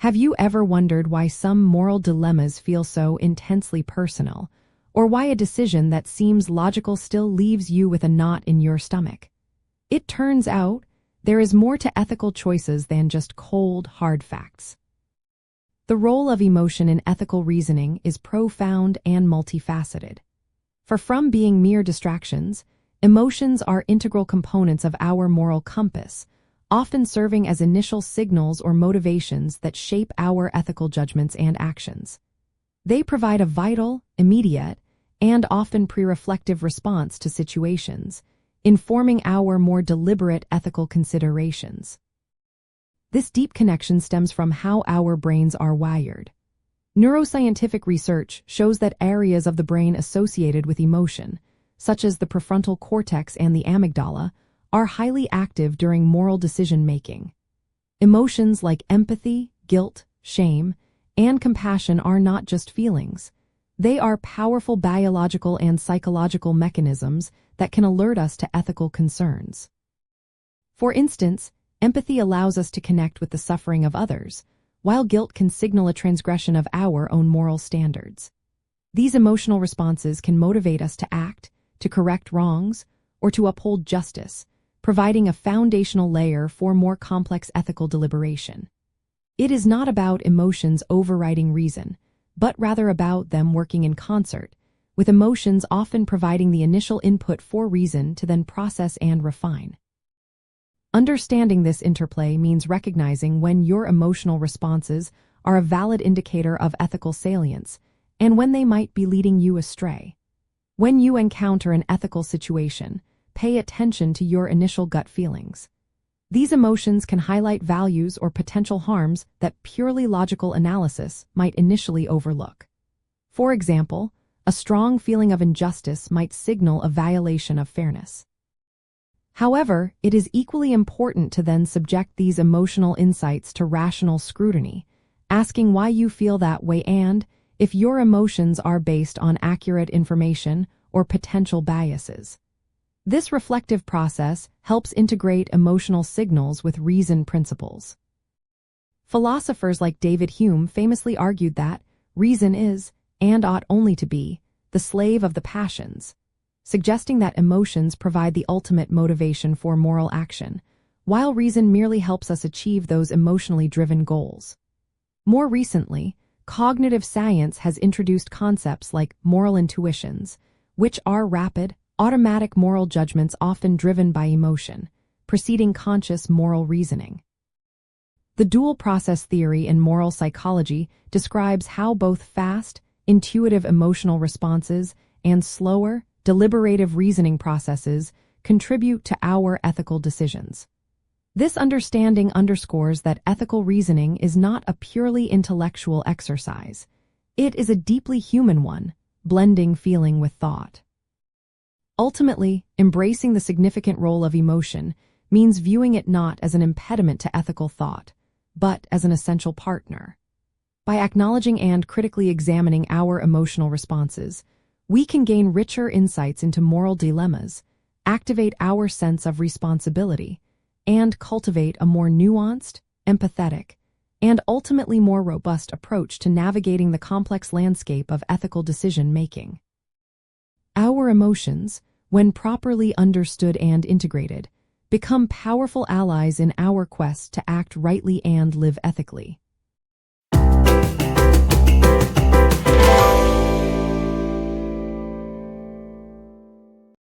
Have you ever wondered why some moral dilemmas feel so intensely personal, or why a decision that seems logical still leaves you with a knot in your stomach? It turns out there is more to ethical choices than just cold, hard facts. The role of emotion in ethical reasoning is profound and multifaceted. From being mere distractions, emotions are integral components of our moral compass, often serving as initial signals or motivations that shape our ethical judgments and actions. They provide a vital, immediate, and often pre-reflective response to situations, informing our more deliberate ethical considerations. This deep connection stems from how our brains are wired. Neuroscientific research shows that areas of the brain associated with emotion, such as the prefrontal cortex and the amygdala, are highly active during moral decision-making. Emotions like empathy, guilt, shame, and compassion are not just feelings. They are powerful biological and psychological mechanisms that can alert us to ethical concerns. For instance, empathy allows us to connect with the suffering of others, while guilt can signal a transgression of our own moral standards. These emotional responses can motivate us to act, to correct wrongs, or to uphold justice, providing a foundational layer for more complex ethical deliberation. It is not about emotions overriding reason, but rather about them working in concert, with emotions often providing the initial input for reason to then process and refine. Understanding this interplay means recognizing when your emotional responses are a valid indicator of ethical salience, and when they might be leading you astray. When you encounter an ethical situation, pay attention to your initial gut feelings. These emotions can highlight values or potential harms that purely logical analysis might initially overlook. For example, a strong feeling of injustice might signal a violation of fairness. However, it is equally important to then subject these emotional insights to rational scrutiny, asking why you feel that way and if your emotions are based on accurate information or potential biases. This reflective process helps integrate emotional signals with reason principles. Philosophers like David Hume famously argued that reason is, and ought only to be, the slave of the passions, suggesting that emotions provide the ultimate motivation for moral action, while reason merely helps us achieve those emotionally driven goals. More recently, cognitive science has introduced concepts like moral intuitions, which are rapid, automatic moral judgments often driven by emotion, preceding conscious moral reasoning. The dual process theory in moral psychology describes how both fast, intuitive emotional responses and slower, deliberative reasoning processes contribute to our ethical decisions. This understanding underscores that ethical reasoning is not a purely intellectual exercise. It is a deeply human one, blending feeling with thought. Ultimately, embracing the significant role of emotion means viewing it not as an impediment to ethical thought, but as an essential partner. By acknowledging and critically examining our emotional responses, we can gain richer insights into moral dilemmas, activate our sense of responsibility, and cultivate a more nuanced, empathetic, and ultimately more robust approach to navigating the complex landscape of ethical decision-making. Our emotions, when properly understood and integrated, become powerful allies in our quest to act rightly and live ethically.